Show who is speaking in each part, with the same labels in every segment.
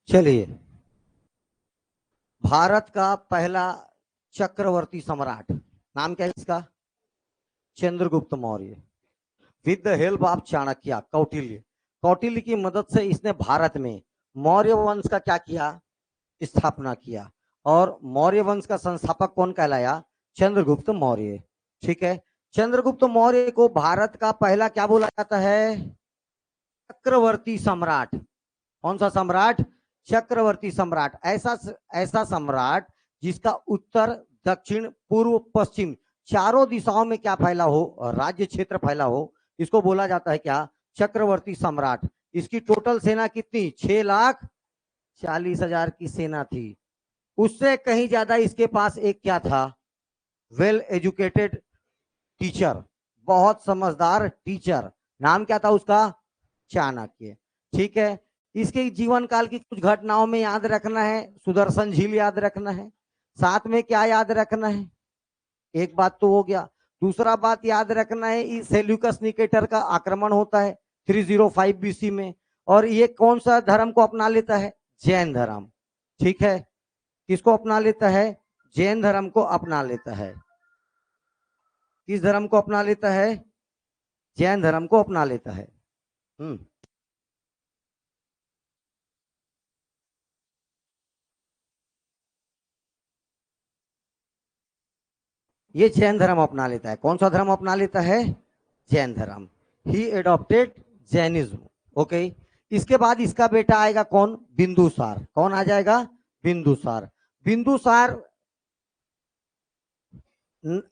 Speaker 1: चलिए, भारत का पहला चक्रवर्ती सम्राट नाम क्या है इसका? Chandragupta Maurya. With the help of Chanakya, Kautilya, Kautilya की मदद से इसने भारत में मौर्य वंश का क्या किया? स्थापना किया। और मौर्य वंश का संस्थापक कौन कहलाया? चंद्रगुप्त मौर्य। ठीक है। चंद्रगुप्त मौर्य को भारत का पहला क्या बोला जाता है? चक्रवर्ती सम्राट। कौन सा सम्राट? चक्रवर्ती सम्राट। ऐसा ऐसा सम्राट जिसका उत्तर, दक्षिण, पूर्व, पश्चिम चारों दिशाओं में क्या फैला हो, राज्य क्षेत्र फैला हो, इसको बोला जाता है क्या? चक्रवर्ती सम्राट। इसकी टोटल सेना कितनी? 6,40,000 की सेना थी। उससे कहीं ज्यादा इसके पास एक क्या था? वेल एजुकेटेड टीचर, बहुत समझदार टीचर। नाम क्या था उसका? चाणक्य। ठीक है। इसके जीवन काल की कुछ घटनाओं में याद रखना है, सुदर्शन झील याद रखना है। साथ में क्या याद रखना है? एक बात तो हो गया। दूसरा बात याद रखना है, सेल्यूकस निकेटर का आक्रमण होता है 305 बीसी में, और ये कौन सा धर्म को अपना लेता है? जैन धर्म। ठीक है। किसको अपना लेता है? जैन धर्म को अपना लेता है। किस धर्म को अपना लेता है? जैन धर्म को अपना लेता है। ये जैन धर्म अपना लेता है। कौन सा धर्म अपना लेता है? जैन धर्म। ही एडॉप्टेड जैनिज्म। ओके। इसके बाद इसका बेटा आएगा कौन? बिंदुसार। कौन आ जाएगा? बिंदुसार। बिंदुसार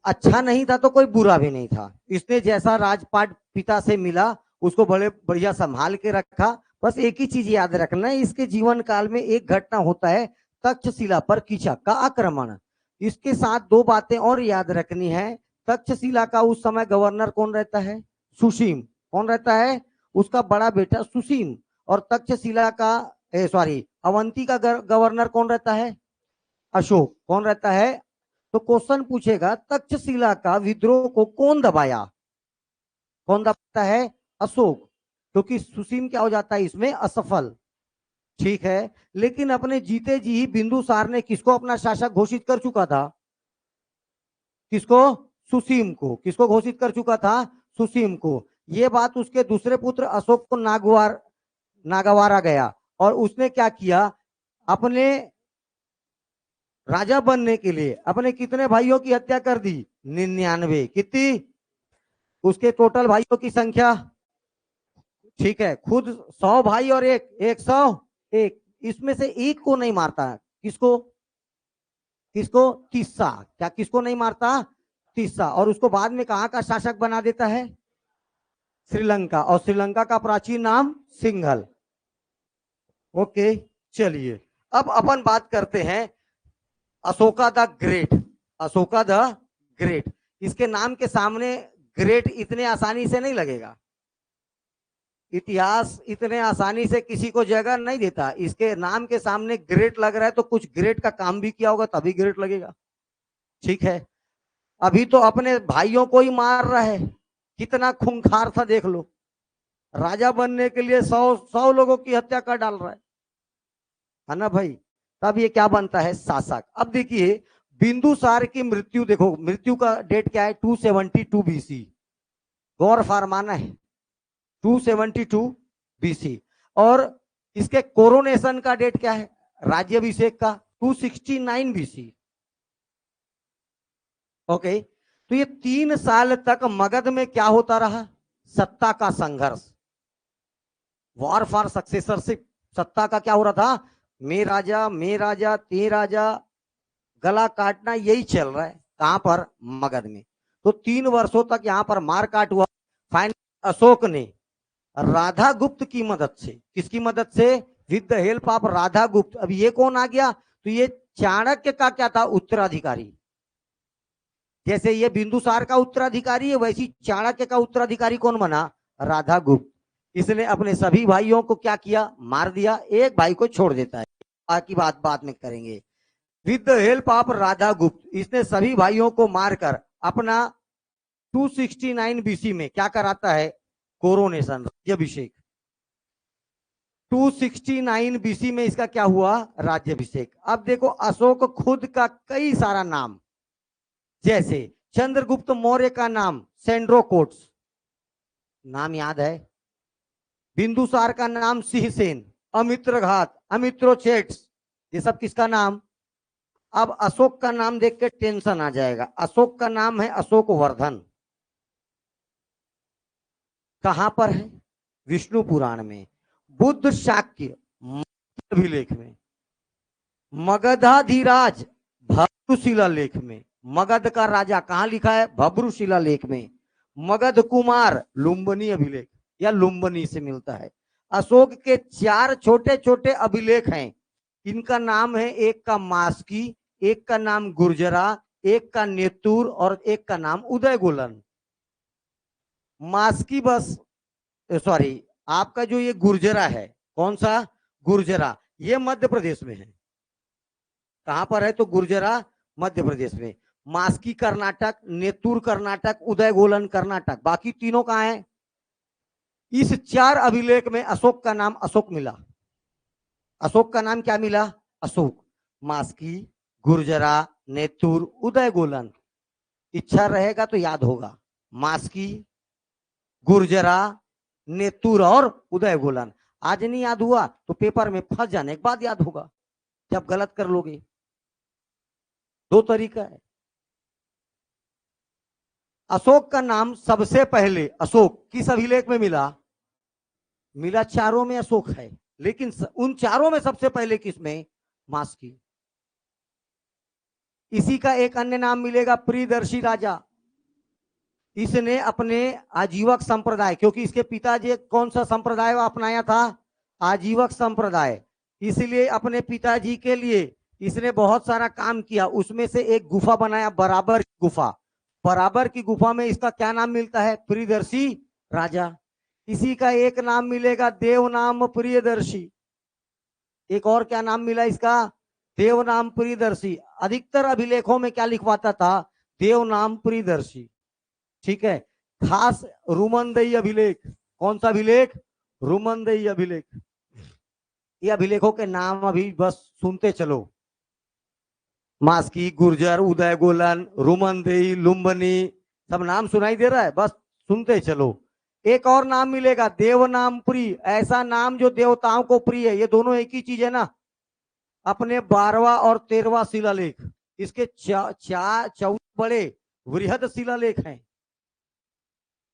Speaker 1: अच्छा नहीं था तो कोई बुरा भी नहीं था। इसने जैसा राजपाट पिता से मिला उसको बड़े बढ़िया संभाल के रखा। बस एक ही चीज याद रखना है, इसके जीवन काल में एक घटना होता है, तक्षशिला पर कीचक का आक्रमण। इसके साथ दो बातें और याद रखनी है। तक्षशिला का उस समय गवर्नर कौन रहता है? सुसीम। कौन रहता है? उसका बड़ा बेटा सुसीम। और तक्षशिला का सॉरी, अवंती का गवर्नर कौन रहता है? अशोक। कौन रहता है? तो क्वेश्चन पूछेगा तक्षशिला का विद्रोह को कौन दबाया? कौन दबाता है? अशोक। क्योंकि सुसीम क्या हो जाता है इसमें? असफल। ठीक है। लेकिन अपने जीते जी ही बिंदुसार ने किसको अपना शासक घोषित कर चुका था? किसको? सुसीम को। किसको घोषित कर चुका था? सुसीम को। यह बात उसके दूसरे पुत्र अशोक को नागवारा गया, और उसने क्या किया? अपने राजा बनने के लिए अपने कितने भाइयों की हत्या कर दी? 99। कितनी? उसके टोटल भाइयों की संख्या, ठीक है, खुद 100 भाई और एक 101, इसमें से एक को नहीं मारता है। किसको? किसको? तीसा। क्या किसको नहीं मारता? तीसा। और उसको बाद में कहां का शासक बना देता है? श्रीलंका। और श्रीलंका का प्राचीन नाम सिंघल। ओके। चलिए, अब अपन बात करते हैं Ashoka the great. Ashoka the great. इसके नाम के सामने ग्रेट इतने आसानी से नहीं लगेगा। इतिहास इतने आसानी से किसी को जगह नहीं देता। इसके नाम के सामने ग्रेट लग रहा है तो कुछ ग्रेट का काम भी किया होगा तभी ग्रेट लगेगा। ठीक है। अभी तो अपने भाइयों को ही मार रहा है। कितना खूंखार था देख लो। राजा बनने के लिए 100 लोगों की हत्या कर डाल रहा है ना भाई? तब ये क्या बनता है? शासक। अब देखिए, बिंदुसार की मृत्यु देखो, मृत्यु का डेट क्या है? 272 बीसी। गौर फरमाना है, 272 बीसी। और इसके कोरोनेशन का डेट क्या है? राज्यभिषेक का 269 बीसी। ओके। तो ये 3 साल तक मगध में क्या होता रहा? सत्ता का संघर्ष, वॉर फॉर सक्सेसरशिप। सत्ता का क्या हो रहा था? मैं राजा ते राजा, गला काटना, यही चल रहा है। कहां पर? मगध में। तो 3 वर्षों तक यहां पर मार काट हुआ। फाइनल अशोक ने राधा गुप्त की मदद से, किसकी मदद से? With the help of Radha गुप्त। अब ये कौन आ गया? तो ये चाणक्य का क्या था? उत्तराधिकारी। जैसे ये बिंदुसार का उत्तराधिकारी है, वैसी चाणक्य का उत्तराधिकारी कौन बना? राधा गुप्त। इसने अपने सभी भाइयों को क्या किया? मार दिया। एक भाई को छोड़ देता है, बाकी बात बाद में करेंगे। With the help of Radha गुप्त इसने सभी भाइयों को मारकर अपना 269 बीसी में क्या कराता है? कोरोनेशन, राज्यभिषेक। 269 बीसी में इसका क्या हुआ, राज्यभिषेक। अब देखो अशोक खुद का कई सारा नाम, जैसे चंद्रगुप्त मौर्य का नाम सेंड्रोकोट्स, नाम याद है। बिंदुसार का नाम सिंहसेन, अमित्रघात, अमित्रोचेट्स, ये सब किसका नाम। अब अशोक का नाम देख के टेंशन आ जाएगा। अशोक का नाम है अशोक वर्धन। कहां पर है, विष्णु पुराण में। बुद्ध शाक्य अभिलेख में। मगधाधिराज भब्रू शिलालेख में। मगध का राजा कहां लिखा है, भब्रू शिलालेख में। मगध कुमार लुम्बनी अभिलेख, या लुम्बनी से मिलता है। अशोक के 4 छोटे छोटे अभिलेख हैं। इनका नाम है, एक का मास्की, एक का नाम गुर्जरा, एक का नेतुर और एक का नाम उदय गोलन। मास्की बस सॉरी, आपका जो ये गुर्जरा है, कौन सा गुर्जरा, ये मध्य प्रदेश में है। कहां पर है, तो गुर्जरा मध्य प्रदेश में। मास्की कर्नाटक, नेतुर कर्नाटक, उदय गोलन कर्नाटक, बाकी तीनों कहां है। इस 4 अभिलेख में अशोक का नाम अशोक मिला। अशोक का नाम क्या मिला, अशोक। मास्की, गुर्जरा, नेतुर, उदय गोलन। इच्छा रहेगा तो याद होगा, मास्की, गुर्जरा, नेतुर और उदय गोलन। आज नहीं याद हुआ तो पेपर में फंस जाने के बाद याद होगा, जब गलत कर लोगे। 2 तरीका है। अशोक का नाम सबसे पहले अशोक किस अभिलेख में मिला, मिला चारों में अशोक है, लेकिन उन चारों में सबसे पहले किसमें, मास्की। इसी का एक अन्य नाम मिलेगा प्रियदर्शी राजा। इसने अपने आजीवक संप्रदाय, क्योंकि इसके पिताजी कौन सा संप्रदाय अपनाया था, आजीवक संप्रदाय, इसलिए अपने पिताजी के लिए इसने बहुत सारा काम किया। उसमें से एक गुफा बनाया, बराबर गुफा। बराबर की गुफा में इसका क्या नाम मिलता है, प्रियदर्शी राजा। इसी का एक नाम मिलेगा देव नाम प्रियदर्शी। एक और क्या नाम मिला इसका, देव नाम प्रियदर्शी। अधिकतर अभिलेखों में क्या लिखवाता था, देव नाम प्रियदर्शी। ठीक है। खास रुमनदेही अभिलेख, कौन सा अभिलेख, रुमनदेही अभिलेख। ये अभिलेखों के नाम अभी बस सुनते चलो, मास्की, गुर्जर, उदय गोलन, रुमनदेही, लुम्बनी, सब नाम सुनाई दे रहा है, बस सुनते चलो। एक और नाम मिलेगा देव नाम प्रिय, ऐसा नाम जो देवताओं को प्रिय है। ये दोनों एक ही चीज है ना। अपने 12वां और 13वां शिलालेख, इसके 14 बड़े वृहद शिलालेख हैं।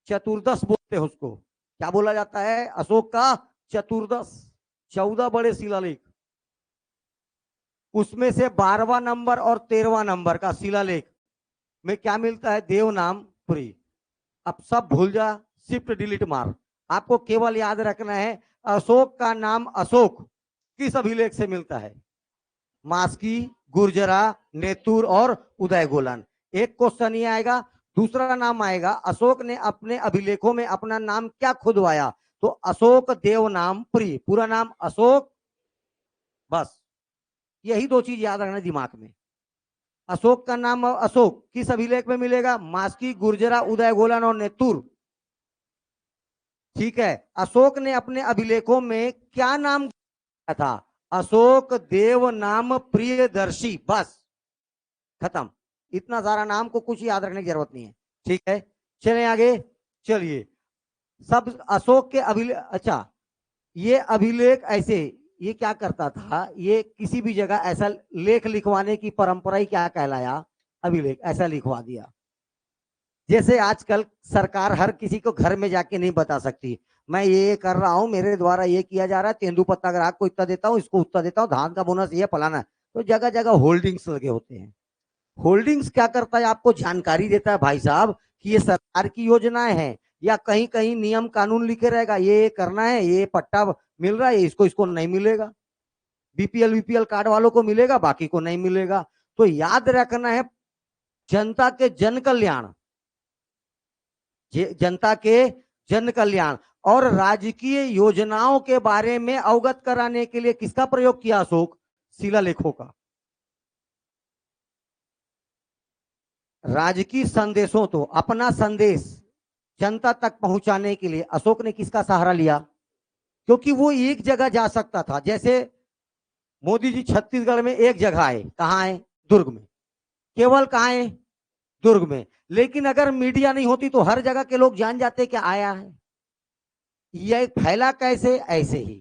Speaker 1: चतुर्दश बोलते हैं उसको, क्या बोला जाता है, अशोक का चतुर्दश, 14 बड़े शिलालेख। उसमें से 12वां नंबर और 13वां नंबर का शिलालेख में क्या मिलता है, देव नाम पुरी। अब सब भूल जा, शिफ्ट डिलीट मार, आपको केवल याद रखना है अशोक का नाम अशोक किस अभिलेख से मिलता है, मास्की, गुर्जरा, नेतुर और उदय गोलन। एक क्वेश्चन ये आएगा। दूसरा नाम आएगा, अशोक ने अपने अभिलेखों में अपना नाम क्या खुदवाया, तो अशोक देव नाम प्रिय, पूरा नाम अशोक। बस यही 2 चीज याद रखना दिमाग में। अशोक का नाम अशोक किस अभिलेख में मिलेगा, मास्की, गुर्जरा, उदय गोलन और नेतुर। ठीक है। अशोक ने अपने अभिलेखों में क्या नाम था, अशोक देव नाम प्रियदर्शी। बस खत्म। इतना सारा नाम को कुछ याद रखने की जरूरत नहीं है। ठीक है, चलें आगे। चलिए, सब अशोक के अभिलेख। अच्छा, ये अभिलेख ऐसे, ये क्या करता था, ये किसी भी जगह ऐसा लेख लिखवाने की परंपरा ही क्या कहलाया, अभिलेख। ऐसा लिखवा दिया। जैसे आजकल सरकार हर किसी को घर में जाके नहीं बता सकती, मैं ये कर रहा हूं, मेरे द्वारा ये किया जा रहा है, तेंदुपत्ता ग्राहक को इतना देता हूं, इसको उतना देता हूं, धान का बोनस ये फलाना। तो जगह जगह होल्डिंग्स लगे होते हैं। होल्डिंग्स क्या करता है, आपको जानकारी देता है भाई साहब कि ये सरकार की योजनाएं हैं, या कहीं कहीं नियम कानून लिखे रहेगा, ये करना है, ये पट्टा मिल रहा है, इसको इसको नहीं मिलेगा। बीपीएल कार्ड वालों को मिलेगा, बाकी को नहीं मिलेगा। तो याद रखना है, जनता के जन कल्याण, जनता के जन कल्याण और राजकीय योजनाओं के बारे में अवगत कराने के लिए किसका प्रयोग किया, अशोक शिलालेखों का। राजकीय संदेशों, तो अपना संदेश जनता तक पहुंचाने के लिए अशोक ने किसका सहारा लिया, क्योंकि वो एक जगह जा सकता था। जैसे मोदी जी छत्तीसगढ़ में एक जगह आए, कहाँ आए? दुर्ग में। केवल कहाँ आए? दुर्ग में। लेकिन अगर मीडिया नहीं होती तो हर जगह के लोग जान जाते कि आया है। यह फैला कैसे? ऐसे ही।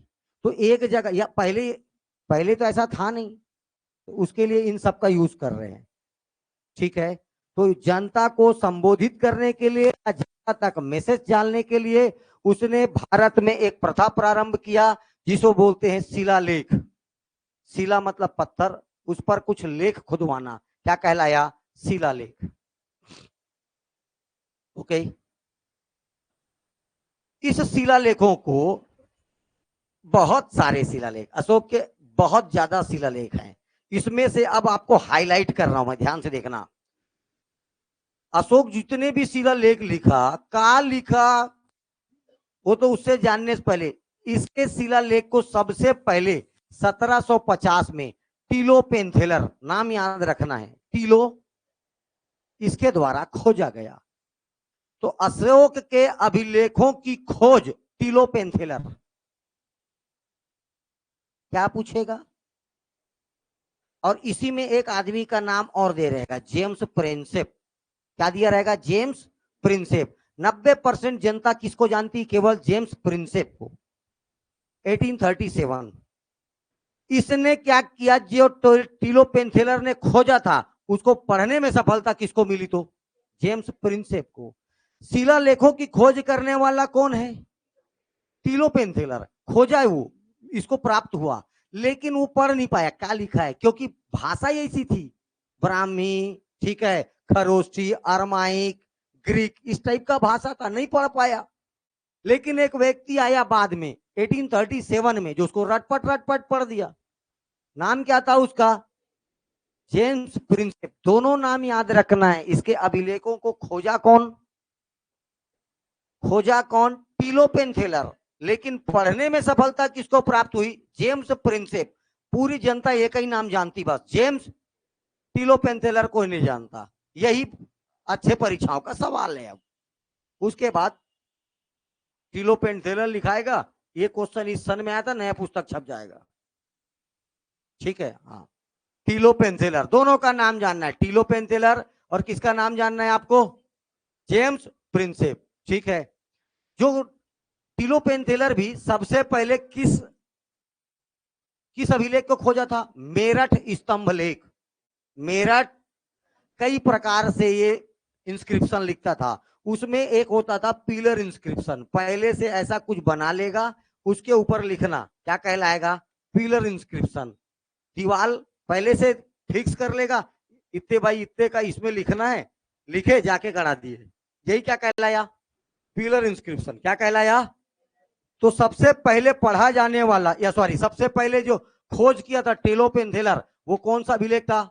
Speaker 1: तो एक जगह, या पहले पहले तो ऐसा था नहीं, तो उसके लिए इन सब का यूज कर रहे हैं। ठीक है। तो जनता को संबोधित करने के लिए, जनता तक मैसेज डालने के लिए उसने भारत में एक प्रथा प्रारंभ किया जिसको बोलते हैं शिलालेख। शिला मतलब पत्थर, उस पर कुछ लेख खुदवाना, क्या कहलाया? शिलालेख। ओके। इस शिलालेखों को, बहुत सारे शिलालेख अशोक के, बहुत ज्यादा शिलालेख हैं। इसमें से अब आपको हाईलाइट कर रहा हूं मैं, ध्यान से देखना। अशोक जितने भी शिलालेख लिखा, का लिखा, वो तो उससे जानने से पहले, इसके शिलालेख को सबसे पहले 1750 में टीलो पेंथेलर, नाम याद रखना है, टीलो, इसके द्वारा खोजा गया। तो अशोक के अभिलेखों की खोज टीलो पेंथेलर। क्या पूछेगा? और इसी में एक आदमी का नाम और दे रहेगा, जेम्स प्रिंसेप। क्या दिया रहेगा? James Prinsep. 90% जनता किसको जानती? केवल जेम्स प्रिंसेप को। 1837 इसने क्या किया? जो टीलो पेंथेलर ने खोजा था उसको पढ़ने में सफलता किसको मिली? तो जेम्स प्रिंसेप को। शिलालेखों की खोज करने वाला कौन है? टीलो पेंथेलर। खोजा है वो, इसको प्राप्त हुआ, लेकिन वो पढ़ नहीं पाया क्या लिखा है, क्योंकि भाषा ऐसी थी, ब्राह्मी, ठीक है, खरोष्टी, अरमाइक, ग्रीक, इस टाइप का भाषा था, नहीं पढ़ पाया। लेकिन एक व्यक्ति आया बाद में 1837 में, जो उसको रटपट रटपट पढ़ दिया। नाम क्या था उसका? James Prinsep. दोनों नाम याद रखना है। इसके अभिलेखों को खोजा कौन? खोजा कौन? टीलो पेंथेलर। लेकिन पढ़ने में सफलता किसको प्राप्त हुई? James Prinsep. पूरी जनता एक ही नाम जानती, बस जेम्स। टीलो पेंथेलर कोई नहीं जानता। यही अच्छे परीक्षाओं का सवाल है। अब उसके बाद टीलो पेंथेलर लिखाएगा, ये क्वेश्चन इस सन में आया था, नया पुस्तक छप जाएगा। ठीक है। हाँ, टीलो पेंथेलर, दोनों का नाम जानना है, टीलो पेंथेलर और किसका नाम जानना है आपको? James Prinsep. ठीक है। जो टीलो पेंथेलर भी सबसे पहले किस किस अभिलेख को खोजा था? मेरठ स्तंभ लेख। मेरठ कई प्रकार से ये इंस्क्रिप्शन लिखता था। उसमें एक होता था पिलर इंस्क्रिप्शन, पहले से ऐसा कुछ बना लेगा, उसके ऊपर लिखना, क्या कहलाएगा? Pillar inscription. दीवाल पहले से फिक्स कर लेगा, इतने बाई इतने का इसमें लिखना है, लिखे जाके गड़ा दिए, यही क्या कहलाया? Pillar inscription. क्या कहलाया? तो सबसे पहले पढ़ा जाने वाला, या सॉरी, सबसे पहले जो खोज किया था टीलो पेंथेलर, वो कौन सा अभिलेख था?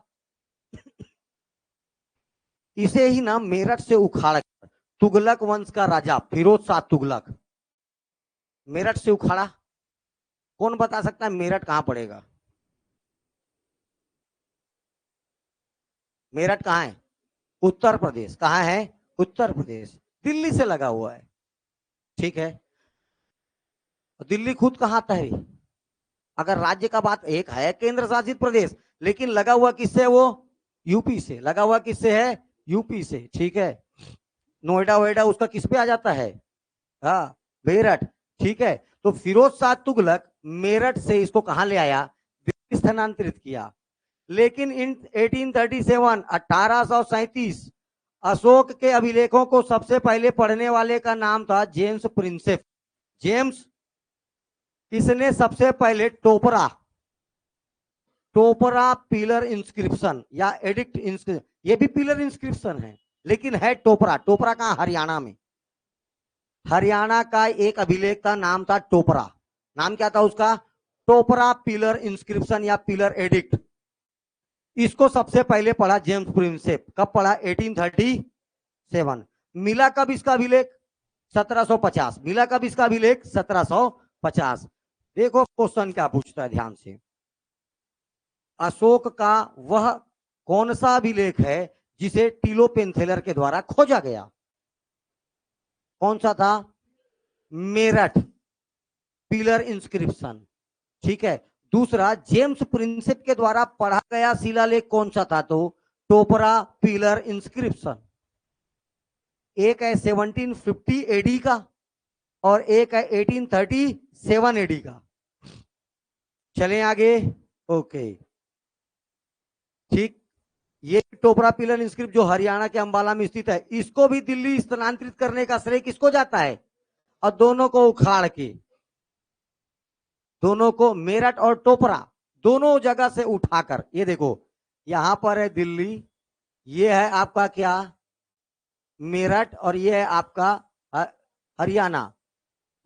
Speaker 1: इसे ही नाम मेरठ से उखाड़, तुगलक वंश का राजा फिरोज शाह तुगलक मेरठ से उखाड़ा। कौन बता सकता है मेरठ कहां पड़ेगा? मेरठ कहां है? उत्तर प्रदेश। कहां है? उत्तर प्रदेश। दिल्ली से लगा हुआ है। ठीक है। दिल्ली खुद कहां आता है? अगर राज्य का बात, एक है केंद्र शासित प्रदेश, लेकिन लगा हुआ किससे? वो यूपी से। लगा हुआ किससे है? यूपी से। ठीक है। नोएडा वोएडा उसका किस पे आ जाता है? हाँ, मेरठ। ठीक है। तो फिरोज शाह तुगलक मेरठ से इसको कहां ले आया? दिल्ली स्थानांतरित किया। लेकिन इन 1837 1837 अशोक के अभिलेखों को सबसे पहले पढ़ने वाले का नाम था जेम्स प्रिंसेप। जेम्स। इसने सबसे पहले टोपरा टोपरा पिलर इंस्क्रिप्शन या एडिक्ट इंस्क्रिप्शन, ये भी पिलर इंस्क्रिप्शन है, लेकिन है टोपरा। टोपरा कहां? हरियाणा में। हरियाणा का एक अभिलेख का नाम था टोपरा। नाम क्या था उसका? टोपरा पिलर इंस्क्रिप्शन या पिलर एडिक्ट। इसको सबसे पहले पढ़ा जेम्स प्रिंसेप। कब पढ़ा? 1837। मिला कब इसका अभिलेख? 1750। मिला कब इसका अभिलेख? 1750। देखो क्वेश्चन क्या पूछता है, ध्यान से। अशोक का वह कौन सा अभिलेख है जिसे टीलो पेंथेलर के द्वारा खोजा गया? कौन सा था? मेरठ। Pillar inscription. ठीक है। दूसरा, जेम्स प्रिंसेप के द्वारा पढ़ा गया शिलालेख कौन सा था? तो टोपरा पिलर इंस्क्रिप्शन। एक है 1750 एडी का और एक है 1837 एडी का। चलें आगे। ओके, ठीक। ये टोपरा पिलर इंस्क्रिप्ट जो हरियाणा के अंबाला में स्थित है, इसको भी दिल्ली स्थानांतरित करने का श्रेय किसको जाता है? और दोनों को उखाड़ के, दोनों को, मेरठ और टोपरा दोनों जगह से उठाकर, ये देखो यहां पर है दिल्ली, ये है आपका क्या, मेरठ, और ये है आपका हरियाणा।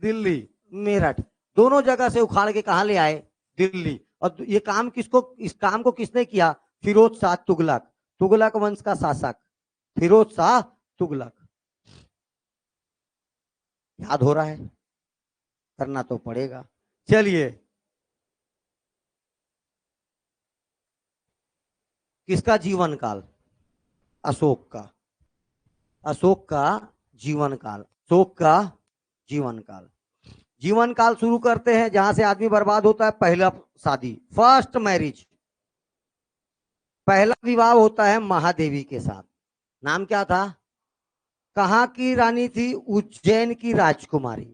Speaker 1: दिल्ली मेरठ दोनों जगह से उखाड़ के कहां ले आए? दिल्ली। और ये काम किसको, इस काम को किसने किया? फिरोज शाह तुगलक, तुगलक वंश का शासक फिरोज शाह तुगलक। याद हो रहा है? करना तो पड़ेगा। चलिए, किसका जीवन काल? अशोक का। अशोक का जीवन काल, अशोक का जीवन काल। जीवन काल शुरू करते हैं जहां से आदमी बर्बाद होता है। पहला शादी, फर्स्ट मैरिज, पहला विवाह होता है महादेवी के साथ। नाम क्या था? कहां की रानी थी? उज्जैन की राजकुमारी।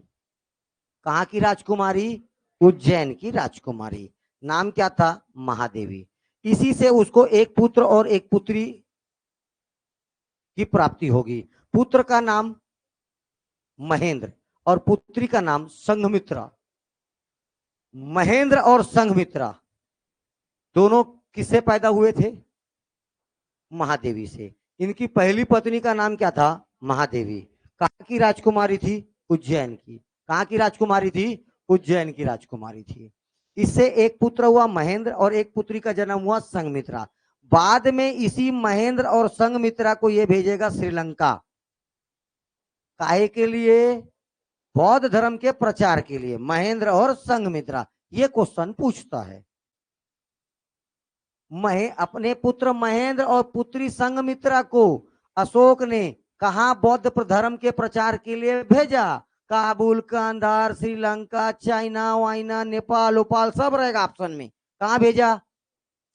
Speaker 1: कहां की राजकुमारी? उज्जैन की राजकुमारी। नाम क्या था? महादेवी। इसी से उसको एक पुत्र और एक पुत्री की प्राप्ति होगी। पुत्र का नाम महेंद्र और पुत्री का नाम संघमित्रा। महेंद्र और संघमित्रा दोनों किससे पैदा हुए थे? महादेवी से। इनकी पहली पत्नी का नाम क्या था? महादेवी। कहां की राजकुमारी थी? उज्जैन की। कहां की राजकुमारी थी? उज्जैन की राजकुमारी थी। इससे एक पुत्र हुआ महेंद्र और एक पुत्री का जन्म हुआ संघमित्रा। बाद में इसी महेंद्र और संघमित्रा को यह भेजेगा श्रीलंका। काहे के लिए? बौद्ध धर्म के प्रचार के लिए। महेंद्र और संघमित्रा, ये क्वेश्चन पूछता है। अपने पुत्र महेंद्र और पुत्री संघमित्रा को अशोक ने कहा बौद्ध धर्म के प्रचार के लिए भेजा? काबुल, कांधार, श्रीलंका, चाइना वाइना, नेपाल उपाल सब रहेगा ऑप्शन में। कहां भेजा?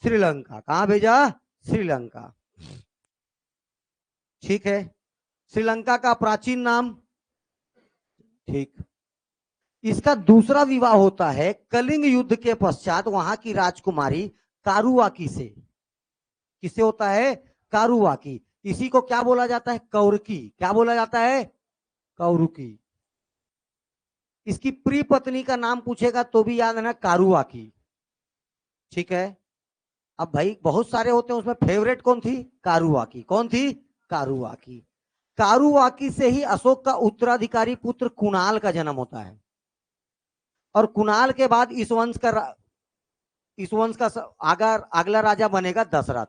Speaker 1: श्रीलंका। कहां भेजा? श्रीलंका। ठीक है। श्रीलंका का प्राचीन नाम, ठीक। इसका दूसरा विवाह होता है कलिंग युद्ध के पश्चात वहां की राजकुमारी कारुवाकी से। किससे होता है? कारुवाकी। इसी को क्या बोला जाता है? कौरकी। क्या बोला जाता है? कौरकी। इसकी प्रिय पत्नी का नाम पूछेगा तो भी याद है ना, कारुवाकी। ठीक है। अब भाई बहुत सारे होते हैं, उसमें फेवरेट कौन थी? कारुवाकी। कौन थी? कारुवाकी। कारुवाकी से ही अशोक का उत्तराधिकारी पुत्र कुणाल का जन्म होता है। और कुणाल के बाद इस वंश का अगला राजा बनेगा दशरथ।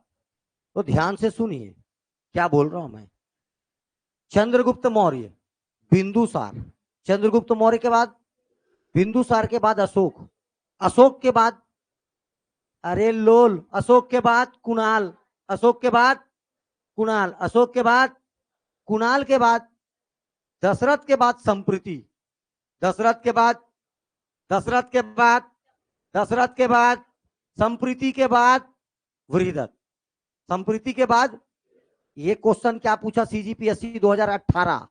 Speaker 1: तो ध्यान से सुनिए क्या बोल रहा हूं मैं। चंद्रगुप्त मौर्य, बिंदुसार, चंद्रगुप्त मौर्य के बाद बिंदुसार के बाद अशोक, अशोक के बाद अरे लोल, अशोक के बाद कुणाल, अशोक के बाद कुणाल, अशोक के बाद कुणाल के बाद दशरथ के बाद संप्रीति, दशरथ के बाद दशरथ के बाद दशरथ के बाद संप्रीति के बाद वृहदत्त, संप्रीति के बाद। ये क्वेश्चन क्या पूछा? सीजीपीएससी 2018,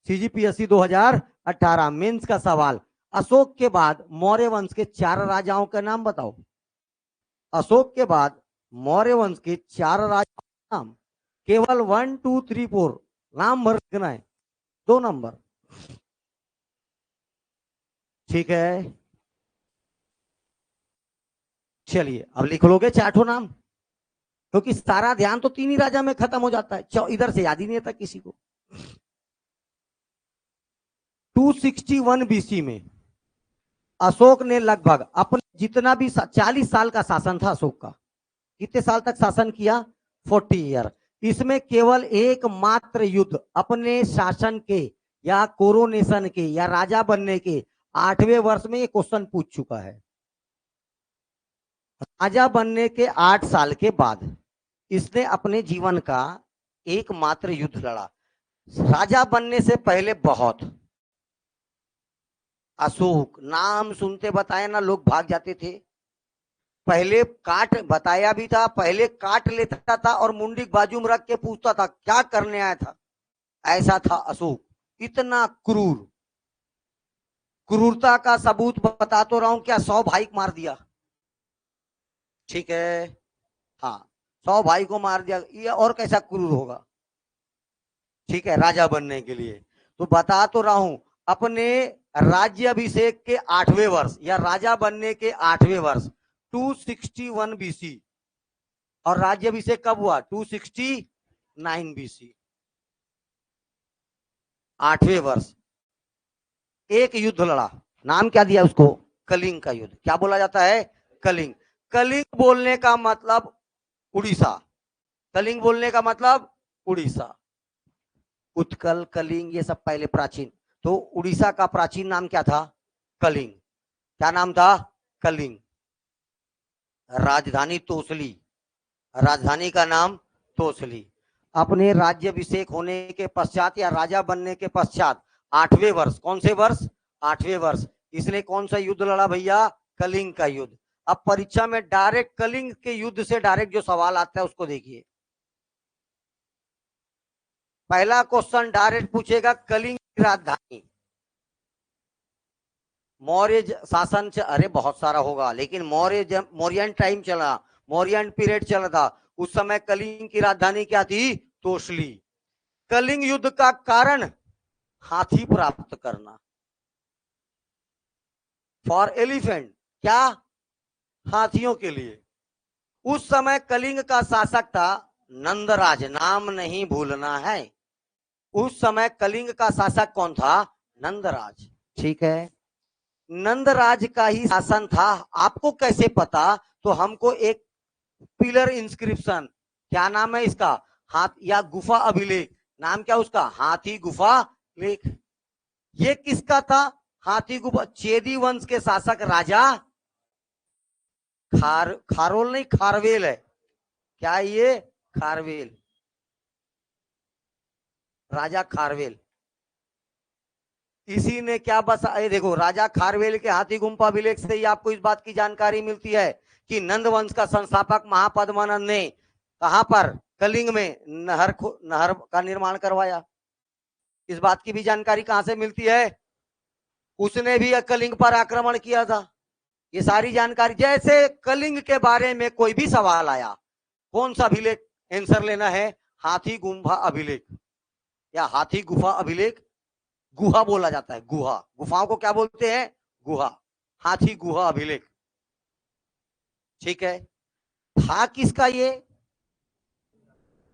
Speaker 1: सीजीपीएससी 2018 मेंस का सवाल। अशोक के बाद मौर्य वंश के 4 राजाओं का नाम बताओ। अशोक के बाद मौर्य वंश के 4 राजाओं का नाम, केवल 1 2 3 4 नाम भर लिखना है, 2 नंबर। ठीक है। चलिए अब लिख लोगे 4 नाम, क्योंकि सारा ध्यान तो 3 ही राजा में खत्म हो जाता है, इधर से याद ही नहीं था किसी को। 261 बीसी में अशोक ने लगभग अपने जितना भी 40 साल का शासन था अशोक का। कितने साल तक शासन किया? 40 ईयर। इसमें केवल एकमात्र युद्ध अपने शासन के या कोरोनेशन के या राजा बनने के 8वें वर्ष में ये क्वेश्चन पूछ चुका है। राजा बनने के 8 साल के बाद इसने अपने जीवन का एकमात्र युद्ध लड़ा। राजा बनने से पहले बहुत अशोक नाम सुनते बताया ना लोग भाग जाते थे। पहले काट बताया भी था, पहले काट लेता था और मुंडी बाजू में रख के पूछता था क्या करने आया था। ऐसा था अशोक, इतना क्रूर। क्रूरता का सबूत बता तो रहा हूं, क्या 100 भाई मार दिया, ठीक है, हाँ 100 भाई को मार दिया, ये और कैसा क्रूर होगा, ठीक है, राजा बनने के लिए। तो बता तो रहा हूं, अपने राज्य अभिषेक के 8वें वर्ष या राजा बनने के 8वें वर्ष 261 बीसी, और राज्य अभिषेक कब हुआ 269 बीसी, 8वें वर्ष एक युद्ध लड़ा। नाम क्या दिया उसको, कलिंग का युद्ध। क्या बोला जाता है, कलिंग। कलिंग बोलने का मतलब उड़ीसा, कलिंग बोलने का मतलब उड़ीसा। उत्कल कलिंग ये सब पहले प्राचीन। तो उड़ीसा का प्राचीन नाम क्या था, कलिंग। क्या नाम था, कलिंग। राजधानी तोसली, राजधानी का नाम तोसली। अपने राज्यभिषेक होने के पश्चात या राजा बनने के पश्चात 8वें वर्ष, कौन से वर्ष, 8वें वर्ष, इसने कौन सा युद्ध लड़ा भैया, कलिंग का युद्ध। अब परीक्षा में डायरेक्ट कलिंग के युद्ध से डायरेक्ट जो सवाल आता है उसको देखिए। पहला क्वेश्चन डायरेक्ट पूछेगा, कलिंग की राजधानी। मौर्य शासन से, अरे बहुत सारा होगा, लेकिन मौर्यन टाइम चला, मौर्यन पीरियड चला था, उस समय कलिंग की राजधानी क्या थी, तोसली। कलिंग युद्ध का कारण हाथी प्राप्त करना, फॉर एलिफेंट, क्या, हाथियों के लिए। उस समय कलिंग का शासक था नंदराज, नाम नहीं भूलना है। उस समय कलिंग का शासक कौन था, नंदराज, ठीक है। नंदराज का ही शासन था। आपको कैसे पता, तो हमको एक पिलर इंस्क्रिप्शन, क्या नाम है इसका, हाथ या गुफा अभिलेख, नाम क्या उसका, हाथी गुफा लेख। ये किसका था, हाथी गुफा, चेदी वंश के शासक राजा खारोल नहीं, खारवेल है, क्या ये, खारवेल, राजा खारवेल। इसी ने क्या बस, देखो राजा खारवेल के हाथी गुम्फा अभिलेख से ही आपको इस बात की जानकारी मिलती है कि नंद वंश का संस्थापक महापद्मानंद ने कहां पर, कलिंग में नहर का निर्माण करवाया। इस बात की भी जानकारी कहां से मिलती है, उसने भी कलिंग पर आक्रमण किया था। ये सारी जानकारी, जैसे कलिंग के बारे में कोई भी सवाल आया, कौन सा अभिलेख आंसर लेना है, हाथी गुम्फा अभिलेख या हाथी गुफा अभिलेख। गुहा बोला जाता है, गुहा, गुफाओं को क्या बोलते हैं, गुहा, हाथी गुहा अभिलेख, ठीक है। था किसका ये,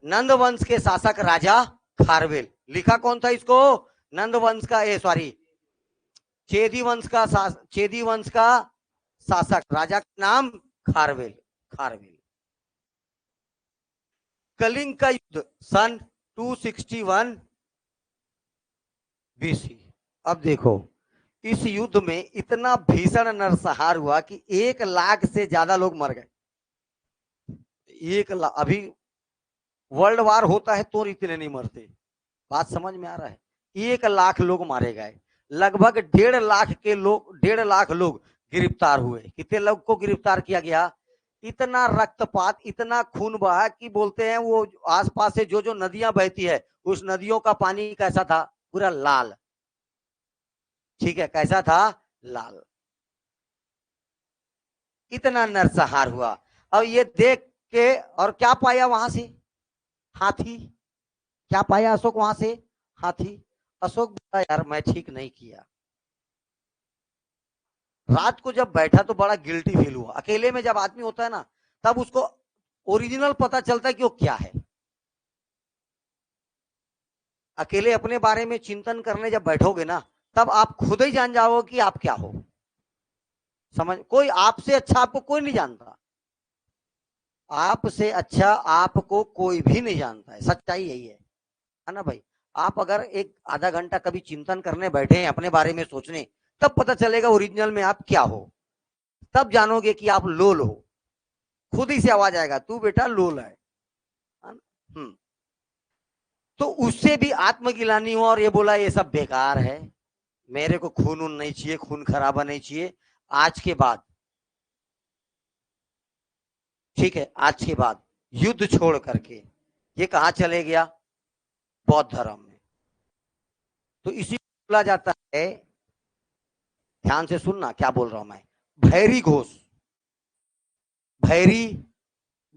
Speaker 1: नंद वंश के शासक राजा खारवेल। लिखा कौन था इसको, नंद वंश का, सॉरी, चेदी वंश का, चेदी वंश का शासक, राजा का नाम खारवेल, खारवेल। कलिंग का युद्ध सन 261 बीसी। अब देखो, इस युद्ध में इतना भीषण नरसंहार हुआ कि 1 लाख से ज्यादा लोग मर गए। 1 लाख, अभी वर्ल्ड वार होता है तो इतने नहीं मरते, बात समझ में आ रहा है। 1 लाख लोग मारे गए, लगभग 1.5 लाख के लोग, 1.5 लाख लोग गिरफ्तार हुए। कितने लोग को गिरफ्तार किया गया, इतना रक्तपात, इतना खून बहा कि बोलते हैं वो आसपास से जो जो नदियां बहती है, उस नदियों का पानी कैसा था, पूरा लाल, ठीक है, कैसा था, लाल। इतना नरसंहार हुआ। अब ये देख के और क्या पाया वहां से, हाथी। क्या पाया अशोक वहां से, हाथी। अशोक बोला यार मैं ठीक नहीं किया। रात को जब बैठा तो बड़ा गिल्टी फील हुआ। अकेले में जब आदमी होता है ना, तब उसको ओरिजिनल पता चलता है कि वो क्या है। अकेले अपने बारे में चिंतन करने जब बैठोगे ना, तब आप खुद ही जान जाओगे कि आप क्या हो। समझ, कोई आपसे अच्छा आपको कोई नहीं जानता, आपसे अच्छा आपको कोई भी नहीं जानता है, सच्चाई यही है ना भाई। आप अगर एक आधा घंटा कभी चिंतन करने बैठे हैं, अपने बारे में सोचने, तब पता चलेगा ओरिजिनल में आप क्या हो। तब जानोगे कि आप लोल हो, खुद ही से आवाज आएगा तू बेटा लोल है ना? तो उससे भी आत्मगिलानी हुआ और ये बोला ये सब बेकार है, मेरे को खून उन नहीं चाहिए, खून खराबा नहीं चाहिए आज के बाद, ठीक है, आज के बाद युद्ध छोड़ करके ये कहाँ चले गया, बौद्ध धर्म में। तो इसी को बोला जाता है, ध्यान से सुनना क्या बोल रहा हूं मैं, भैरी घोष। भैरी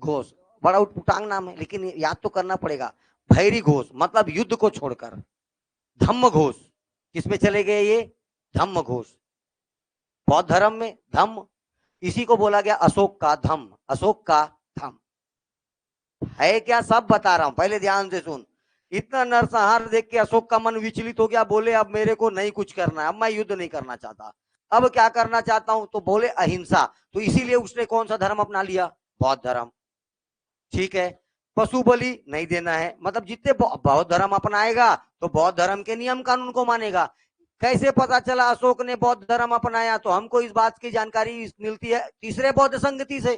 Speaker 1: घोष बड़ा उटपुटांग नाम है, लेकिन याद तो करना पड़ेगा। भैरी घोष मतलब युद्ध को छोड़कर। धम्म घोष किसमें चले गए ये, धम्म घोष, बौद्ध धर्म में धम्म। इसी को बोला गया अशोक का धम्म, अशोक का धम्म है क्या, सब बता रहा हूं, पहले ध्यान से सुन। इतना नरसंहार देख के अशोक का मन विचलित हो गया, बोले अब मेरे को नहीं कुछ करना है, अब मैं युद्ध नहीं करना चाहता, अब क्या करना चाहता हूं, तो बोले अहिंसा। तो इसीलिए उसने कौन सा धर्म अपना लिया, बौद्ध धर्म, ठीक है। पशु बलि नहीं देना है, मतलब जितने बौद्ध धर्म अपनाएगा तो बौद्ध धर्म के नियम कानून को मानेगा। कैसे पता चला अशोक ने बौद्ध धर्म अपनाया, तो हमको इस बात की जानकारी मिलती है तीसरे बौद्ध संगति से,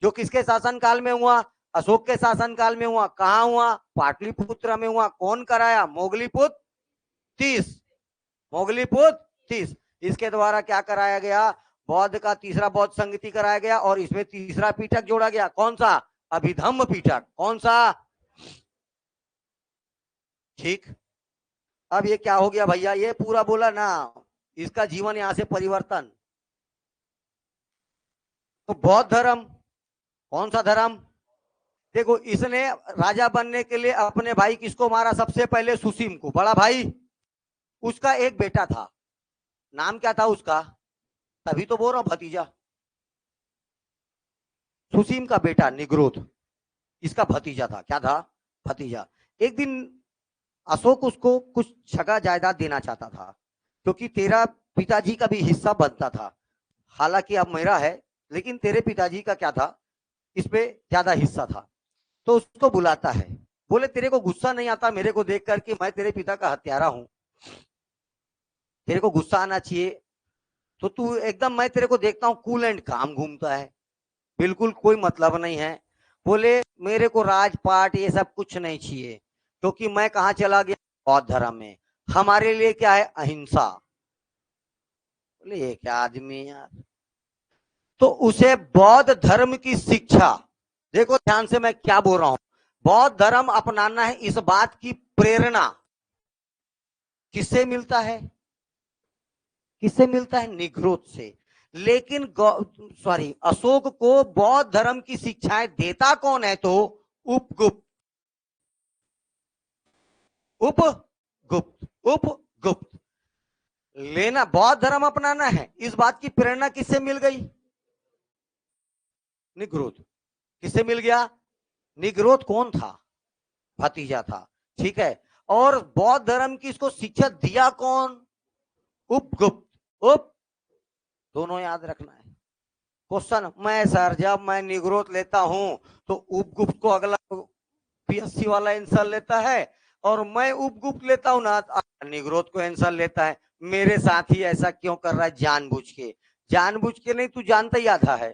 Speaker 1: जो किसके शासन काल में हुआ, अशोक के शासन काल में हुआ। कहां हुआ, पाटलिपुत्र में हुआ। कौन कराया, मोगलीपुत्र 30, मोगलीपुत्र 30। इसके द्वारा क्या कराया गया, बौद्ध का तीसरा बौद्ध संगति कराया गया, और इसमें तीसरा पीठक जोड़ा गया, कौन सा, अभिधम्म पीठक, कौन सा, ठीक। अब ये क्या हो गया भैया, ये पूरा बोला ना, इसका जीवन यहां से परिवर्तन। तो बौद्ध धर्म कौन सा धर्म, देखो इसने राजा बनने के लिए अपने भाई किसको मारा, सबसे पहले सुसीम को, बड़ा भाई। उसका एक बेटा था, नाम क्या था उसका, तभी तो बोल रहा हूं भतीजा। सुसीम का बेटा निग्रोध इसका भतीजा था, क्या था, भतीजा। एक दिन अशोक उसको कुछ जगह जायदाद देना चाहता था, क्योंकि तेरा पिताजी का भी हिस्सा बनता था, हालांकि अब मेरा है, लेकिन तेरे पिताजी का क्या था, इसमें ज्यादा हिस्सा था। तो उसको बुलाता है, बोले तेरे को गुस्सा नहीं आता मेरे को देख कर कि मैं तेरे पिता का हत्यारा हूं, तेरे को गुस्सा आना चाहिए, तो तू एकदम, मैं तेरे को देखता हूं कूल एंड काम घूमता है, बिल्कुल कोई मतलब नहीं है। बोले मेरे को राजपाट ये सब कुछ नहीं चाहिए, क्योंकि मैं कहा चला गया, बौद्ध धर्म में, हमारे लिए क्या है, अहिंसा। बोले ये क्या आदमी यार। तो उसे बौद्ध धर्म की शिक्षा, देखो ध्यान से मैं क्या बोल रहा हूं, बौद्ध धर्म अपनाना है, इस बात की प्रेरणा किससे मिलता है, किससे मिलता है, निग्रोध से। लेकिन सॉरी, अशोक को बौद्ध धर्म की शिक्षाएं देता कौन है, तो उपगुप्त, उपगुप्त, उपगुप्त। लेना, बौद्ध धर्म अपनाना है, इस बात की प्रेरणा किससे मिल गई, निग्रोध। किससे मिल गया, निग्रोध कौन था, भतीजा था, ठीक है। और बौद्ध धर्म की इसको शिक्षा दिया कौन, उपगुप्त, उप, दोनों याद रखना है। क्वेश्चन, मैं सर जब मैं निग्रोध लेता हूं तो उपगुप्त को अगला पीएससी वाला आंसर लेता है, और मैं उपगुप्त लेता हूं ना, निग्रोध को आंसर लेता है। मेरे साथ ही ऐसा क्यों कर रहा है, जानबूझ के, जानबूझ के नहीं, तू जानता ही आधा है।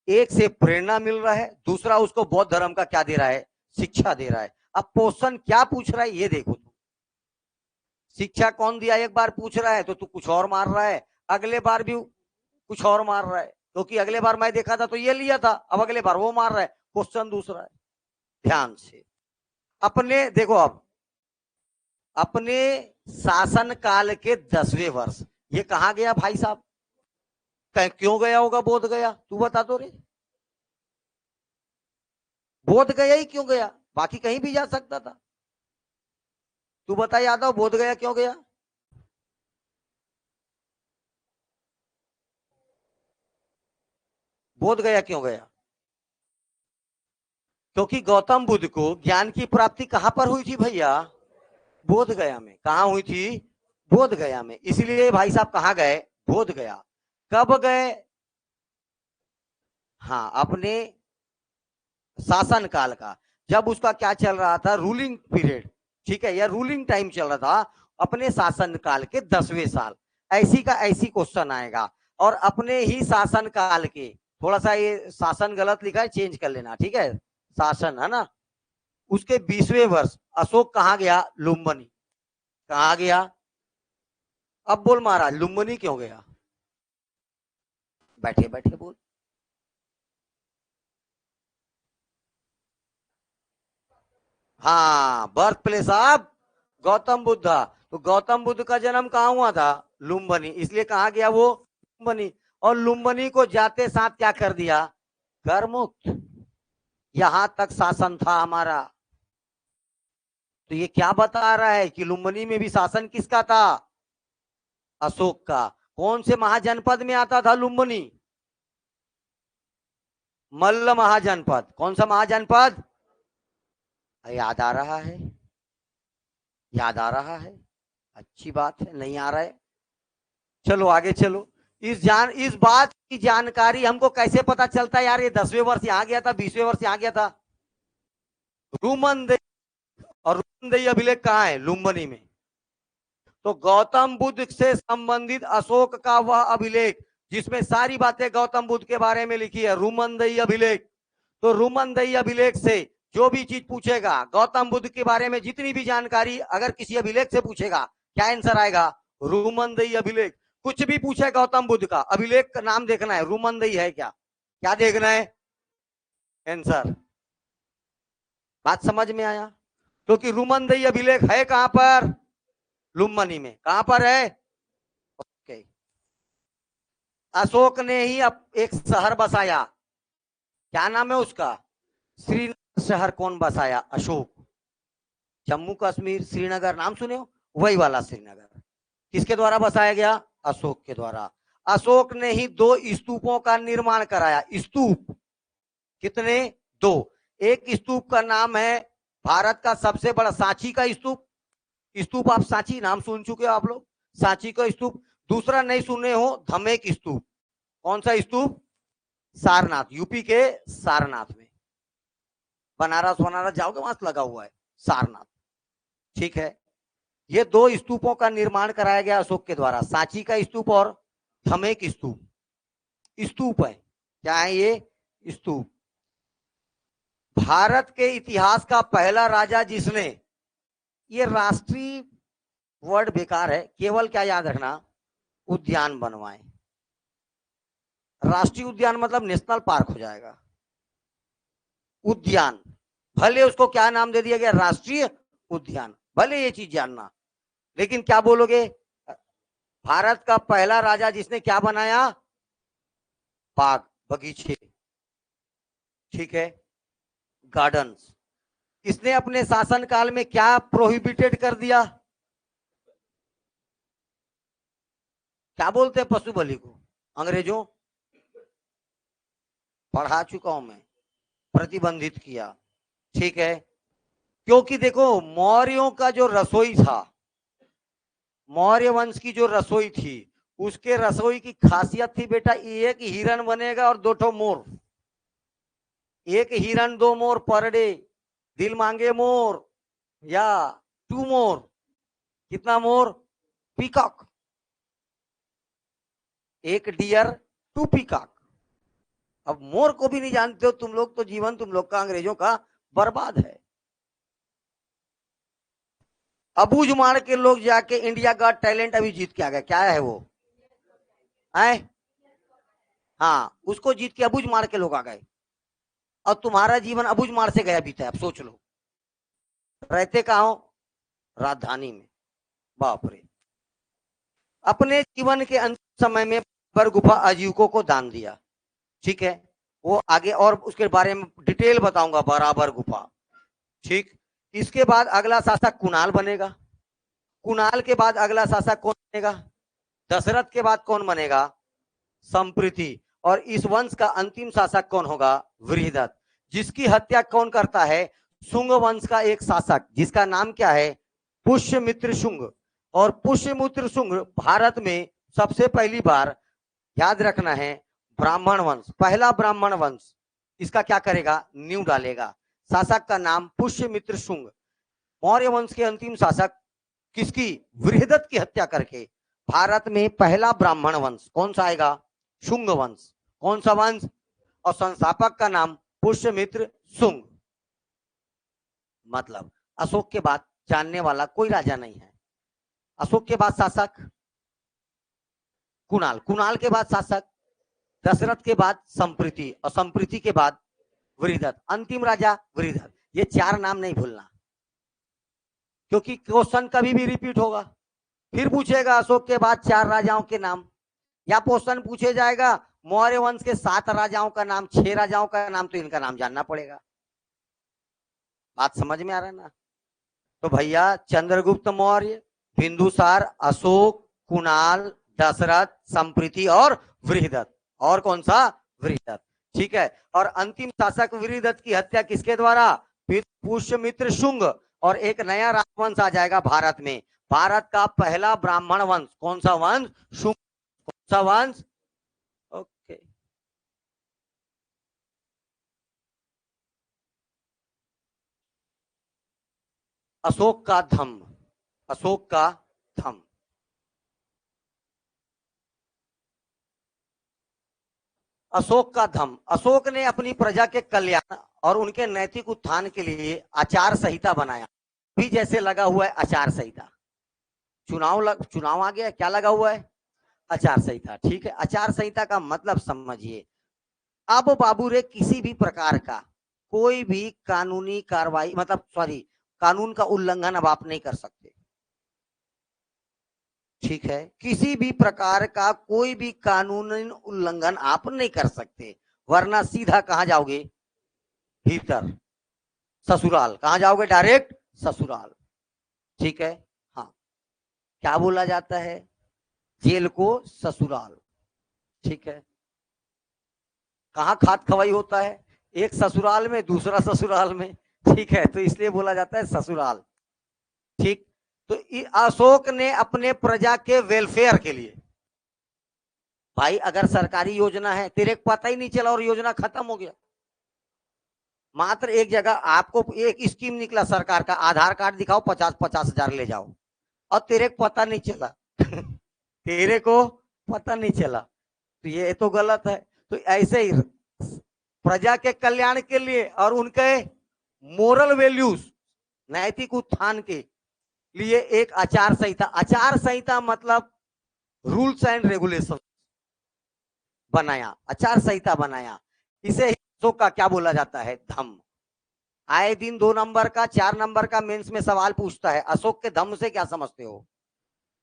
Speaker 1: एक से प्रेरणा मिल रहा है, दूसरा उसको बौद्ध धर्म का क्या दे रहा है, शिक्षा दे रहा है। अब क्वेश्चन क्या पूछ रहा है ये देखो, तू शिक्षा कौन दिया, एक बार पूछ रहा है तो तू कुछ और मार रहा है, अगले बार भी कुछ और मार रहा है, क्योंकि तो अगले बार मैं देखा था तो ये लिया था, अब अगले बार वो मार रहा है, क्वेश्चन दूसरा है। ध्यान से अपने देखो, अब अपने शासन काल के 10वें वर्ष ये कहां गया भाई साहब, क्यों गया होगा बोध गया, तू बता दो रे, बोध गया ही क्यों गया, बाकी कहीं भी जा सकता था, तू बता यादव, बोध गया क्यों गया, बोध गया क्यों गया, क्योंकि गौतम बुद्ध को ज्ञान की प्राप्ति कहां पर हुई थी भैया, बोध गया में। कहां हुई थी, बोध गया में, इसलिए भाई साहब कहां गए, बोध गया। कब गए, हाँ, अपने शासन काल का, जब उसका क्या चल रहा था, रूलिंग पीरियड, ठीक है, या रूलिंग टाइम चल रहा था, अपने शासन काल के 10वें साल, ऐसी का ऐसी क्वेश्चन आएगा। और अपने ही शासन काल के, थोड़ा सा ये शासन गलत लिखा है, चेंज कर लेना, ठीक है, शासन है ना, उसके 20वें वर्ष अशोक कहां गया, लुम्बिनी, कहां गया, अब बोल महाराज लुम्बिनी क्यों गया? बैठे बैठे बोल। हाँ, birth place of Gautam Buddha. तो गौतम बुद्ध का जन्म कहाँ हुआ था? लुम्बिनी, इसलिए कहा गया वो लुम्बिनी। और लुम्बिनी को जाते साथ क्या कर दिया? कर मुक्त। यहां तक शासन था हमारा। तो ये क्या बता रहा है कि लुम्बिनी में भी शासन किसका था? अशोक का। कौन से महाजनपद में आता था लुम्बिनी? मल्ल महाजनपद। कौन सा महाजनपद? याद आ रहा है? याद आ रहा है? अच्छी बात है। नहीं आ रहा है? चलो आगे चलो। इस बात की जानकारी हमको कैसे पता चलता है यार? ये 10वें वर्ष यहाँ गया था, 20वें वर्ष यहाँ गया था। रूमन और रूमन अभिलेख कहाँ है? लुम्बिनी में। तो गौतम बुद्ध से संबंधित अशोक का वह अभिलेख जिसमें सारी बातें गौतम बुद्ध के बारे में लिखी है, रूमनदई अभिलेख। तो रूमनदई अभिलेख से जो भी चीज पूछेगा गौतम बुद्ध के बारे में, जितनी भी जानकारी अगर किसी अभिलेख से पूछेगा, क्या आंसर आएगा? रूमनदई अभिलेख। कुछ भी पूछे गौतम बुद्ध का, अभिलेख का नाम देखना है, रूमनदई है क्या? क्या देखना है? आंसर। बात समझ में आया? क्योंकि रूमनदई अभिलेख है कहां पर? लुम्बिनी में। कहां पर है? ओके। अशोक ने ही एक शहर बसाया। क्या नाम है उसका? श्रीनगर शहर कौन बसाया? अशोक। जम्मू कश्मीर श्रीनगर नाम सुने हो? वही वाला श्रीनगर किसके द्वारा बसाया गया? अशोक के द्वारा। अशोक ने ही 2 स्तूपों का निर्माण कराया। स्तूप कितने? 2। एक स्तूप का नाम है भारत का सबसे बड़ा सांची का स्तूप। स्तूप आप सांची नाम सुन चुके हो आप लोग, सांची का स्तूप। दूसरा नहीं सुने हो, धमेक स्तूप। कौन सा स्तूप? सारनाथ, यूपी के सारनाथ में। बनारस जाओगे वहां लगा हुआ है सारनाथ। ठीक है। ये 2 स्तूपों का निर्माण कराया गया अशोक के द्वारा, सांची का स्तूप और धमेक स्तूप। स्तूप है। क्या है ये? स्तूप। भारत के इतिहास का पहला राजा जिसने, ये राष्ट्रीय वर्ड बेकार है, केवल क्या याद रखना? उद्यान बनवाए। राष्ट्रीय उद्यान मतलब नेशनल पार्क हो जाएगा। उद्यान, भले उसको क्या नाम दे दिया गया? राष्ट्रीय उद्यान। भले ये चीज जानना, लेकिन क्या बोलोगे? भारत का पहला राजा जिसने क्या बनाया? बाग, बगीचे। ठीक है। गार्डन्स। इसने अपने शासनकाल में क्या प्रोहिबिटेड कर दिया? क्या बोलते हैं पशु बलि को अंग्रेजों? पढ़ा चुका हूं मैं। प्रतिबंधित किया। ठीक है। क्योंकि देखो मौर्यों का जो रसोई था, मौर्य वंश की जो रसोई थी, उसके रसोई की खासियत थी बेटा, एक हिरन बनेगा और 2 ठो मोर। एक हिरन 2 मोर पर डे। दिल मांगे मोर या 2 मोर। कितना मोर? पीकॉक। एक डियर 2 पीकॉक। अब मोर को भी नहीं जानते हो तुम लोग, तो जीवन तुम लोग का अंग्रेजों का बर्बाद है। अबूझमाड़ के लोग जाके इंडिया का टैलेंट अभी जीत के आ गए। क्या है वो? है? हाँ, उसको जीत के अबूझमाड़ के लोग आ गए। और तुम्हारा जीवन अबूझमाड़ से गया बीता है। अब सोच लो, रहते कहाँ हो? राजधानी में। बाप रे। अपने जीवन के अंतिम समय में पर गुफा आजीविकों को दान दिया। ठीक है। वो आगे और उसके बारे में डिटेल बताऊंगा, बराबर गुफा। ठीक। इसके बाद अगला शासक कुणाल बनेगा। कुणाल के बाद अगला शासक कौन बनेगा? दशरथ के बाद कौन बनेगा? संप्रीति। और इस वंश का अंतिम शासक कौन होगा? वृहदत्त। जिसकी हत्या कौन करता है? शुंग वंश का एक शासक जिसका नाम क्या है? पुष्यमित्र शुंग। और पुष्यमित्र शुंग भारत में सबसे पहली बार, याद रखना है, ब्राह्मण वंश, पहला ब्राह्मण वंश इसका क्या करेगा? नींव डालेगा। शासक का नाम पुष्यमित्र शुंग। मौर्य वंश के अंतिम शासक किसकी? वृहदत्त की हत्या करके भारत में पहला ब्राह्मण वंश कौन सा आएगा? शुंग वंश। कौन सा वंश? और संस्थापक का नाम पुष्यमित्र शुंग। मतलब अशोक के बाद जानने वाला कोई राजा नहीं है। अशोक के बाद शासक कुणाल, कुणाल के बाद शासक, दशरथ के बाद संप्रीति, और संप्रीति के बाद वृहदत्त, अंतिम राजा वृहदत्त। ये चार नाम नहीं भूलना, क्योंकि क्वेश्चन कभी भी रिपीट होगा। फिर पूछेगा अशोक के बाद चार राजाओं के नाम, या क्वेश्चन पूछे जाएगा मौर्य वंश के 7 राजाओं का नाम, 6 राजाओं का नाम, तो इनका नाम जानना पड़ेगा। बात समझ में आ रहा है ना? तो भैया चंद्रगुप्त मौर्य, बिंदुसार, अशोक, कुणाल, दशरथ, संप्रीति और वृहदत्त। और कौन सा? वृहदत्त। ठीक है। और अंतिम शासक वृहदत्त की हत्या किसके द्वारा? पुष्यमित्र शुंग। और एक नया राजवंश आ जाएगा भारत में, भारत का पहला ब्राह्मण वंश। कौन सा वंश? शुंग। कौन सा वंश? ओके। अशोक का धम्म, अशोक का धम्म। अशोक का धम्म, अशोक ने अपनी प्रजा के कल्याण और उनके नैतिक उत्थान के लिए आचार संहिता बनाया। भी जैसे लगा हुआ है आचार संहिता, चुनाव आ गया, क्या लगा हुआ है? आचार संहिता। ठीक है। आचार संहिता का मतलब समझिए, अब बाबू रे किसी भी प्रकार का कोई भी कानूनी कार्रवाई, मतलब सॉरी, कानून का उल्लंघन अब आप नहीं कर सकते। ठीक है। किसी भी प्रकार का कोई भी कानूनी उल्लंघन आप नहीं कर सकते, वरना सीधा कहां जाओगे? भीतर, ससुराल। कहां जाओगे? डायरेक्ट ससुराल। ठीक है। हाँ, क्या बोला जाता है? जेल को ससुराल। ठीक है। कहां खाद खवाई होता है? एक ससुराल में, दूसरा ससुराल में। ठीक है, तो इसलिए बोला जाता है ससुराल। ठीक। तो अशोक ने अपने प्रजा के वेलफेयर के लिए, भाई अगर सरकारी योजना है, तेरे को पता ही नहीं चला और योजना खत्म हो गया, मात्र एक जगह आपको एक स्कीम निकला सरकार का, आधार कार्ड दिखाओ 50-50 हजार ले जाओ, और तेरे को पता नहीं चला तेरे को पता नहीं चला, तो ये तो गलत है। तो ऐसे ही प्रजा के कल्याण के लिए और उनके मोरल वैल्यूज, नैतिक उत्थान के लिए एक आचार संहिता, आचार संहिता मतलब रूल्स एंड रेगुलेशन बनाया, आचार संहिता बनाया। इसे अशोक का क्या बोला जाता है? धम्म। आए दिन 2 नंबर का, 4 नंबर का मेंस में सवाल पूछता है, अशोक के धम्म से क्या समझते हो?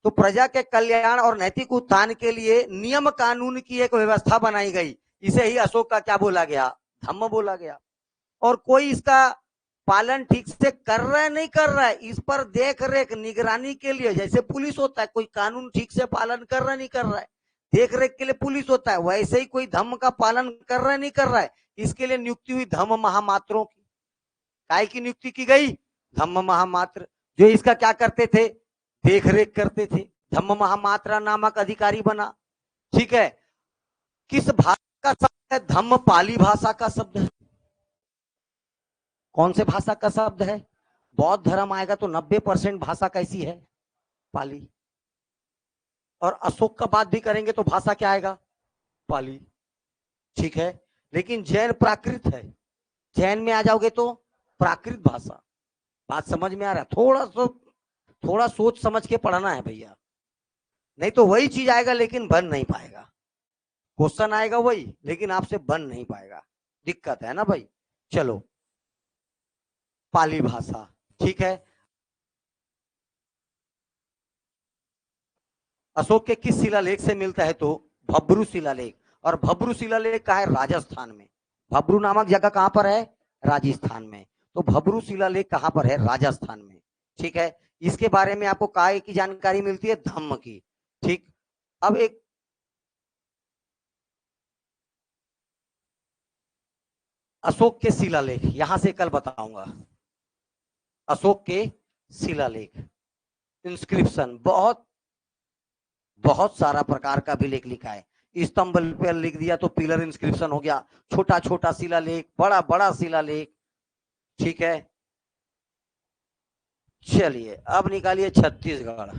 Speaker 1: तो प्रजा के कल्याण और नैतिक उत्थान के लिए नियम कानून की एक व्यवस्था बनाई गई, इसे ही अशोक का क्या बोला गया? धम्म बोला गया। और कोई इसका पालन ठीक से कर रहा है नहीं कर रहा है, इस पर देख रेख निगरानी के लिए, जैसे पुलिस होता है, कोई कानून ठीक से पालन कर रहा है नहीं कर रहा है, देख रेख के लिए पुलिस होता है, वैसे ही कोई धम्म का पालन कर रहा है नहीं कर रहा है, इसके लिए नियुक्ति हुई धम्म महामात्रों की। काय की नियुक्ति की गई? धम्म महामात्र, जो इसका क्या करते थे? देख रेख करते थे। धम्म महामात्रा नामक अधिकारी बना। ठीक है। किस भाषा का शब्द है? धम्म पाली भाषा का शब्द है। कौन से भाषा का शब्द है? बौद्ध धर्म आएगा तो 90% भाषा कैसी है? पाली। और अशोक का बात भी करेंगे तो भाषा क्या आएगा? पाली। ठीक है। लेकिन जैन प्राकृत है, जैन में आ जाओगे तो प्राकृत भाषा। बात समझ में आ रहा है? थोड़ा सोच समझ के पढ़ना है भैया, नहीं तो वही चीज आएगा लेकिन बन नहीं पाएगा। क्वेश्चन आएगा वही, लेकिन आपसे बन नहीं पाएगा, दिक्कत है ना भाई। चलो, पाली भाषा। ठीक है। अशोक के किस शिलालेख से मिलता है? तो भब्रू शिलालेख। और भब्रू शिलालेख कहाँ है? राजस्थान में। भब्रू नामक जगह कहां पर है? राजस्थान में। तो भब्रू शिलालेख कहां पर है? राजस्थान में। ठीक है। इसके बारे में आपको काय की जानकारी मिलती है? धम्म की। ठीक। अब एक अशोक के शिलालेख यहां से कल बताऊंगा। अशोक के शिलालेख, इंस्क्रिप्शन, बहुत बहुत सारा प्रकार का भी लेख लिखा है। स्तंभ पर लिख दिया तो पिलर इंस्क्रिप्शन हो गया, छोटा छोटा शिलालेख, बड़ा बड़ा शिलालेख। ठीक है। चलिए अब निकालिए छत्तीसगढ़।